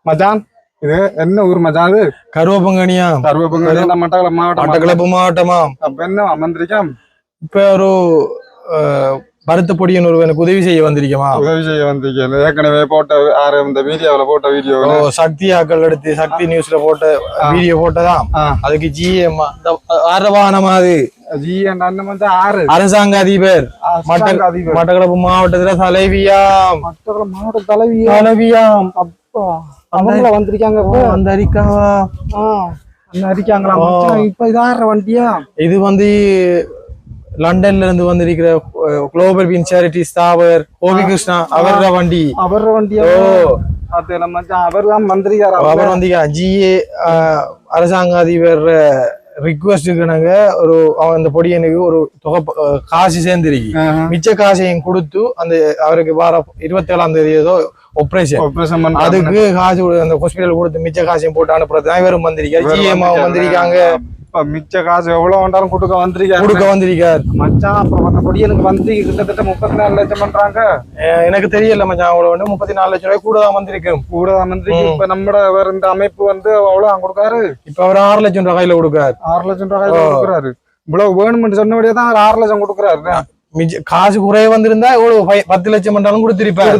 மச்சான் இது என்ன ஊர் மச்சான்? இது கருவப்பங்கனியா? கருவப்பங்கனி மட்டக்களப்பு மாவட்டம். மட்டக்களப்பு மாவட்டமா? அப்ப என்ன வந்திருக்கேன்? இப்ப ஒரு பருத்த பொடியன் ஒருவனுக்கு உதவி செய்ய வந்திருக்கமா? உதவி செய்ய வந்திருக்கேன். ஏற்கனவே போட்ட இந்த மீடியாவில போட்ட வீடியோ, சக்தி ஆக்கள் எடுத்து சக்தி நியூஸ்ல போட்ட வீடியோ போட்டதான். அதுக்கு ஜிஎம் ஆரவானமா? அது ஜிஎன் அண்ணன் ஆறு அரசாங்க அதிபர் மட்டக்களப்பு மாவட்டத்துல தலைவியாம். மட்டக்களப்பு மாவட்ட தலைவியாம். அப்பா அவங்கள வந்திருக்காங்க. அந்த அறிக்காவா? அந்த அறிக்காங்களா? இப்ப இது ஆற வண்டியா? இது வந்து லண்டன்ல இருந்து வந்திருக்கிற குளோபல் வின் சேரிட்டி ஸ்தாபகர் கோவி கிருஷ்ணா அவர வண்டியா? அவர் தான் வந்திருக்காரு. அவர் வந்திருக்கா ஜிஏ அரசாங்க அதிபர் ரிக்வஸ்டுக்கு ஒரு அந்த பொடியனுக்கு ஒரு தொகை காசு சேர்ந்திருக்கு. மிச்ச காசையும் கொடுத்து அந்த அவருக்கு வார 27ஆம் தேதி ஏதோ ஆபரேஷன் அதுக்கு காசு அந்த ஹாஸ்பிட்டல் கொடுத்து மிச்ச காசையும் போட்டு அனுப்புறது இவரும் வந்திருக்காரு. ஜிஎம்மாவும் வந்திருக்காங்க. மிச்ச காசு எவ்வளவு வேண்டாலும் கொடுக்க வந்திருக்காரு மச்சான். அப்ப அந்த பொடியனுக்கு வந்து கிட்டத்தட்ட 34 லட்சம் பண்றாங்க. எனக்கு தெரியல மச்சான். அவ்வளவு 34 லட்சம் ரூபாய் கூட தான் வந்திருக்கு. இப்ப நம்ம வேற இந்த அமைப்பு வந்து அவ்வளவு கொடுக்காரு. இப்ப அவர் 6 லட்சம் ரூபாய் கையில கொடுக்காரு. 6 லட்சம் ரூபாய் கையில கொடுக்குறாரு. இவ்வளவு வேணும்னு சொன்னபடியே தான் 6 லட்சம் கொடுக்குறாரு. காசு குறைய வந்திருந்தா எவ்வளவு 10 லட்சம் பண்ணாலும் கொடுத்திருப்பாரு.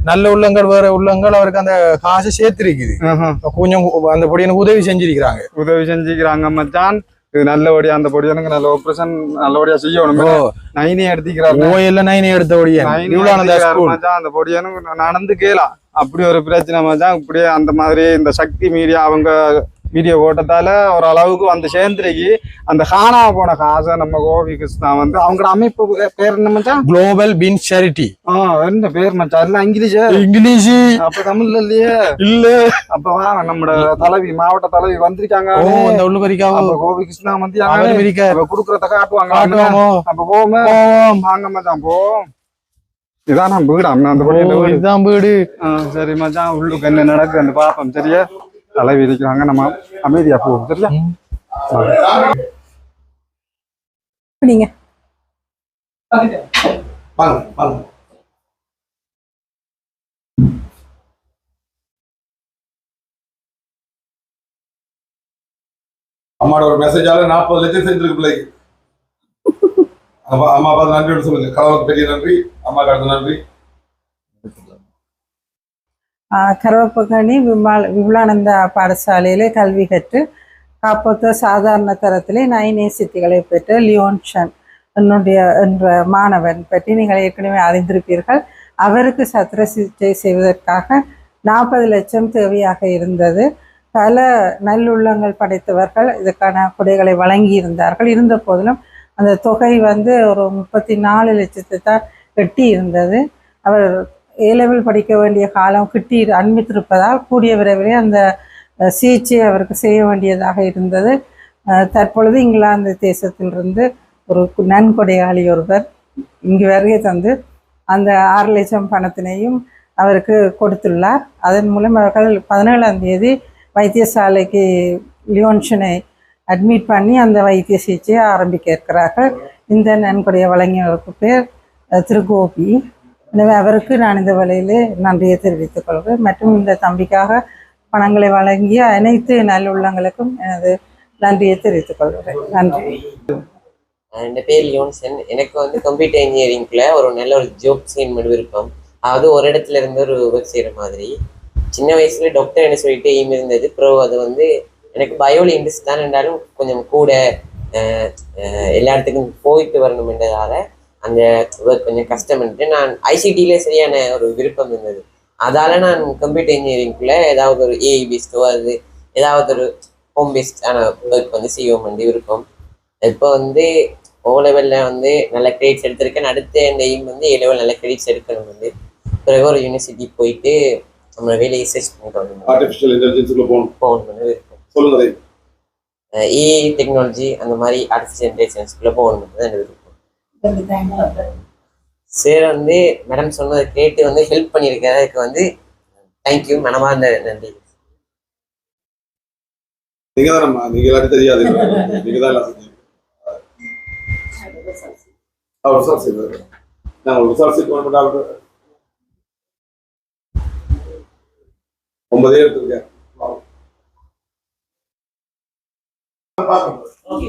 நல்ல உள்ளங்கள் வேற உள்ளங்கள் அவருக்கு அந்த காசு சேர்த்திருக்குது. கொஞ்சம் அந்த பொடியனுக்கு உதவி செஞ்சிருக்கிறாங்க மச்சான். இது நல்லபடியா அந்த பொடியனுக்கு நல்ல ஆபரேஷன் நல்லபடியா செய்யணும். நைனே எடுத்துக்கிறாங்க. நைனே எடுத்த பொடியன் அந்த பொடியனுக்கு நடந்து கேலாம். அப்படி ஒரு பிரச்சனை மச்சான். இப்படியே அந்த மாதிரி இந்த சக்தி மீடியா அவங்க வீடியோ போட்டதால ஒரு அளவுக்கு வந்து சேர்ந்துருக்கு. அந்த காணா போன காசை நம்ம கோவி கிருஷ்ணா வந்து அவங்களோட அமைப்பு பேர் என்ன மச்சான்? Global win charity. என்ன பேர் மச்சான்? எல்லாம் இங்கிலீஷ். அப்ப தமிழ்ல இல்லையே? இல்ல. அப்ப நம்மட தலைவி மாவட்ட தலைவி வந்திருக்காங்க. கோவி கிருஷ்ணா வந்து குடுக்கறத காட்டுவாங்க. அப்ப போவோமே. வாங்க மச்சான் போவோம். இதான் நான் வீடு. இதுதான் வீடு. சரி மச்சான், உள்ளுக்கு என்ன நடக்கு அந்த பாப்போம். சரியா? தலைவி இருக்கிறாங்க. நம்ம அமைதியா போவோம். சரியா? நீங்க அம்மாவோட ஒரு மெசேஜால 40 லட்சம் செஞ்சிருக்கு பிள்ளைக்கு. அம்மா பார்த்து நன்றி சொல்லுங்க. கடவுளுக்கு பெரிய நன்றி, அம்மா கடத்த நன்றி. கருவப்பங்கனி விமலானந்தா பாடசாலையிலே கல்வி கற்று காப்போத்த சாதாரண தரத்திலே 9A சித்திகளை பெற்ற லியோன்ஷன் என்ற மாணவன் பற்றி நீங்கள் ஏற்கனவே அறிந்திருப்பீர்கள். அவருக்கு சத்திர சிகிச்சை செய்வதற்காக 40 லட்சம் தேவையாக இருந்தது. பல நல்லுள்ளங்கள் படைத்தவர்கள் இதற்கான கொடைகளை வழங்கி இருந்தார்கள். இருந்த போதிலும் அந்த தொகை வந்து ஒரு 34 லட்சத்தை தான் எட்டி இருந்தது. அவர் ஏலெவல் படிக்க வேண்டிய காலம் கிட்டி அனுமதித்திருப்பதால் கூடிய விரைவிலே அந்த சிகிச்சை அவருக்கு செய்ய வேண்டியதாக இருந்தது. தற்பொழுது இங்கிலாந்து தேசத்திலிருந்து ஒரு நன்கொடையாளி ஒருவர் இங்கு வருகை தந்து அந்த 6 லட்சம் பணத்தினையும் அவருக்கு கொடுத்துள்ளார். அதன் மூலம் அவர்கள் 17ஆம் தேதி வைத்தியசாலைக்கு லியோன்ஷனை அட்மிட் பண்ணி அந்த வைத்திய சிகிச்சையை ஆரம்பிக்க இருக்கிறார்கள். இந்த நன்கொடையை வழங்கியவருக்கு பேர் திருகோபி. எனவே அவருக்கு நான் இந்த வேளையிலே நன்றியை தெரிவித்துக் கொள்கிறேன். மற்றும் இந்த தம்பிக்காக பணங்களை வழங்கிய அனைத்து நல்லுள்ளங்களுக்கும் எனது நன்றியை தெரிவித்துக் கொள்கிறேன். நன்றி. என் பேர் லியோன்சன். எனக்கு வந்து கம்ப்யூட்டர் இன்ஜினியரிங்ல ஒரு நல்ல ஒரு ஜாப் செய்யணும் விருப்பம். அதாவது ஒரு இடத்துல இருந்து ஒரு ஒர்க் செய்கிற மாதிரி. சின்ன வயசுல டாக்டர் என்ன சொல்லிட்டு எய்ம் இருந்தது. அப்புறம் அது வந்து எனக்கு பயோல இன்ட்ரெஸ்ட் தான் இருந்தாலும் கொஞ்சம் கூட எல்லா இடத்துக்கும் போயிட்டு வரணும்ன்றதால அந்த ஒர்க் கொஞ்சம் கஷ்டம்ட்டு நான் ஐசிடியிலே சரியான ஒரு விருப்பம் இருந்தது. அதால நான் கம்ப்யூட்டர் இன்ஜினியரிங்குள்ள ஏதாவது ஒரு ஏஐ பேஸ்டோ அது ஏதாவது ஒரு ஹோம் பேஸ்டான ஒர்க் வந்து செய்வோம் வந்து விருப்பம். இப்போ வந்து ஓ லெவலில் வந்து நல்ல கிரெடிட்ஸ் எடுத்திருக்கேன். அடுத்த இந்த எய்ம் வந்து ஏ லெவல் நல்ல கிரெடிட்ஸ் எடுக்கணும் வந்து பிறகு ஒரு யூனிவர்சிட்டி போயிட்டு நம்ம வேலையை சர்ச் பண்ணிட்டு வரணும். ஆர்டிஃபிஷியல் இன்டெலிஜென்ஸ்ல போகணும் வந்து விருப்பம். சொல்லுங்க. ஏஐ டெக்னாலஜி அந்த மாதிரி ஆர்டிஃபிஷியல் இன்டெலிஜென்ஸ்குள்ளே போகணும் தான் விருப்பம். சார் வந்து மேடம் சொன்னதை கேட்டு வந்து ஹெல்ப் பண்ணியிருக்காரு. அதுக்கு வந்து தேங்க்யூ, மனமார்ந்த நன்றி. நீங்க தானம்மா, நீங்க எல்லாரும் தெரியாது, நீங்க தான் எல்லாம் செஞ்சீங்க. அவர் சார் செய்வார். நான் ஒரு சார் சீட் பண்ண 9 எடுத்திருக்கேன். ஓகே